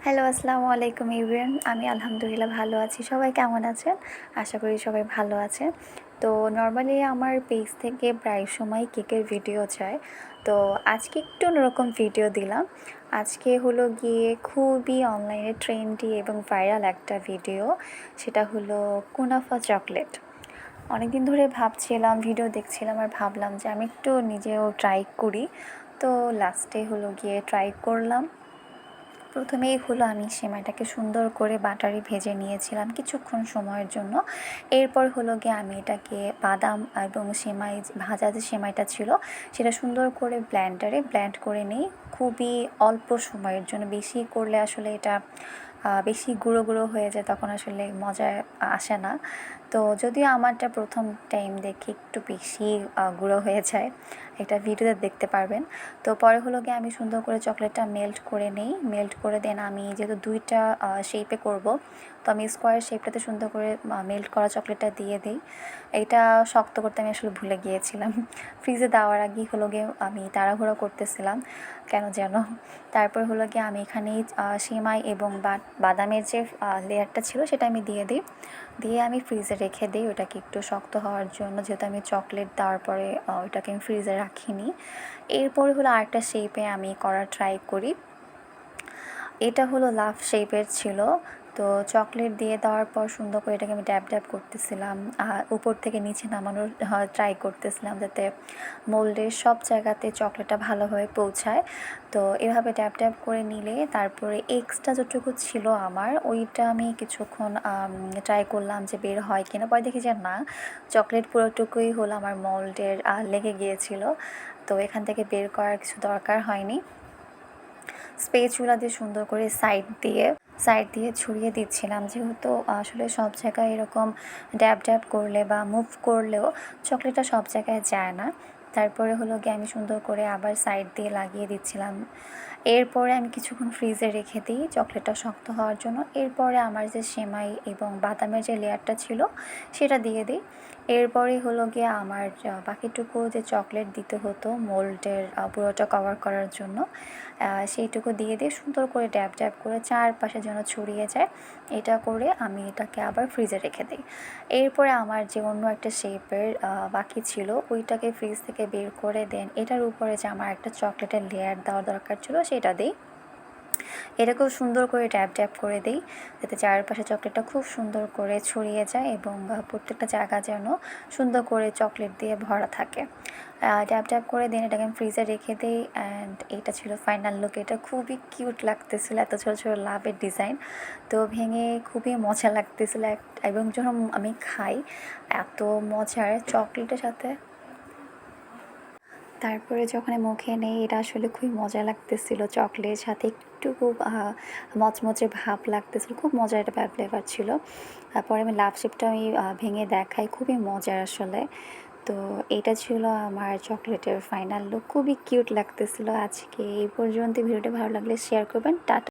Hello, আসসালামু আলাইকুম everyone. আমি আলহামদুলিল্লাহ ভালো আছি। সবাই কেমন আছেন? আশা করি সবাই ভালো আছেন। তো নরমালি আমার পেজ থেকে প্রায় সময় কেকের ভিডিও যায়। তো আজকে একটু অন্যরকম ভিডিও দিলাম। আজকে হলো গিয়ে খুবই অনলাইনে ট্রেন্ডি এবং ভাইরাল একটা ভিডিও। সেটা হলো কুনাফা চকলেট। অনেকদিন ধরে ভাবছিলাম, ভিডিও দেখছিলাম আর ভাবলাম যে আমি একটু নিজেও ট্রাই করি। তো লাস্টে হলো গিয়ে ট্রাই করলাম। প্রথমেই হলো আমি সেমাইটাকে সুন্দর করে বাটারে ভেজে নিয়েছিলাম কিছুক্ষণ সময়ের জন্য। এরপর হলো গিয়ে আমি এটাকে বাদাম এবং সেমাই, ভাজা যে সেমাইটা ছিল সেটা সুন্দর করে ব্লেন্ডারে ব্লেন্ড করে নিই খুবই অল্প সময়ের জন্য। বেশি করলে আসলে এটা বেশি গুঁড়ো গুঁড়ো হয়ে যায়, তখন আসলে মজা আসে না। তো যদিও আমারটা প্রথম টাইম দেখে একটু বেশি গুঁড়ো হয়ে যায়, এটা ভিডিওতে দেখতে পারবেন। তো পরে হলো গিয়ে আমি সুন্দর করে চকলেটটা মেল্ট করে নিই। মেল্ট করে দেন আমি যেহেতু দুইটা শেপে করব, তো আমি স্কোয়ার শেপটাতে সুন্দর করে মেল্ট করা চকলেটটা দিয়ে দিই। এটা শক্ত করতে আমি আসলে ভুলে গিয়েছিলাম। ফ্রিজে দেওয়ার আগেই হলো গিয়ে আমি তাড়াহুড়ো করতেছিলাম কেন যেন। তারপর হলো গিয়ে আমি এখানে সেমাই এবং বাদামের যে লেয়ারটা ছিল সেটা আমি দিয়ে দিই। দিয়ে আমি ফ্রিজে রেখে দিই ওটাকে একটু শক্ত হওয়ার জন্য, যেহেতু আমি চকলেট দেওয়ার পরে ওইটাকে আমি ফ্রিজে রাখিনি। এরপরে হলো আরেকটা শেপে আমি করার ট্রাই করি। এটা হলো লাভ শেপের ছিল। তো চকলেট দিয়ে দেওয়ার পর সুন্দর করে এটাকে আমি ড্যাব ড্যাব করতেছিলাম, উপর থেকে নিচে নামানোর ট্রাই করতেছিলাম যাতে মোল্ডের সব জায়গাতে চকলেটটা ভালোভাবে পৌঁছায়। তো এভাবে ড্যাব ড্যাব করে নিলে তারপরে এক্সট্রা যতটুকু ছিল আমার ওইটা আমি কিছুক্ষণ ট্রাই করলাম যে বের হয় কিনা। পরে দেখি যে না, চকলেট পুরোটুকুই হলো আমার মোল্ডের লেগে গিয়েছিল। তো এখান থেকে বের করার কিছু দরকার হয়নি। স্পেচুলা দিয়ে সুন্দর করে সাইড দিয়ে ছড়িয়ে দিচ্ছিলাম, যেহেতু আসলে সব জায়গায় এরকম ড্যাব ড্যাব করলে বা মুভ করলেও চকলেটটা সব জায়গায় যায় না। তারপরে হলো গিয়ে আমি সুন্দর করে আবার সাইড দিয়ে লাগিয়ে দিচ্ছিলাম। এরপরে আমি কিছুক্ষণ ফ্রিজে রেখে দিই চকলেটটা শক্ত হওয়ার জন্য। এরপরে আমার যে সেমাই এবং বাদামের যে লেয়ারটা ছিল সেটা দিয়ে দিই। এরপরে হলো গিয়ে আমার বাকিটুকু যে চকলেট দিতে হতো মোল্ডের পুরোটা কভার করার জন্য, সেইটুকু দিয়ে দিয়ে সুন্দর করে ড্যাব ড্যাব করে চারপাশে যেন ছড়িয়ে যায়, এটা করে আমি এটাকে আবার ফ্রিজে রেখে দিই। এরপরে আমার যে অন্য একটা শেপের বাকি ছিল ওইটাকে ফ্রিজ থেকে বের করে দেন এটার উপরে যে আমার একটা চকলেটের লেয়ার দেওয়া দরকার ছিল সেটা দিই। এটাকেও সুন্দর করে ট্যাপ ট্যাপ করে দিই যাতে চারপাশে চকলেটটা খুব সুন্দর করে ছড়িয়ে যায় এবং প্রত্যেকটা জায়গা যেন সুন্দর করে চকলেট দিয়ে ভরা থাকে। ট্যাপ ট্যাপ করে দিন এটাকে আমি ফ্রিজে রেখে দিই। অ্যান্ড এটা ছিল ফাইনাল লুক। এটা খুবই কিউট লাগতেছিল, এত ছোটো ছোটো লাভের ডিজাইন। তো ভেঙে খুবই মজা লাগতেছিল এবং যখন আমি খাই এত মজার চকলেটের সাথে। তারপরে যখন মুখে নেই এটা আসলে খুবই মজা লাগতেছিল, চকলেট সাথে একটু খুব মচমচে ভাব লাগতেছিল, খুব মজার একটা ফ্লেভার ছিল। তারপরে আমি লাভ শেপটা আমি ভেঙে দেখাই, খুবই মজার আসলে। তো এটা ছিল আমার চকলেটের ফাইনাল লুক, খুবই কিউট লাগতেছিল। আজকে এই পর্যন্ত। ভিডিওটা ভালো লাগলে শেয়ার করবেন। টাটা।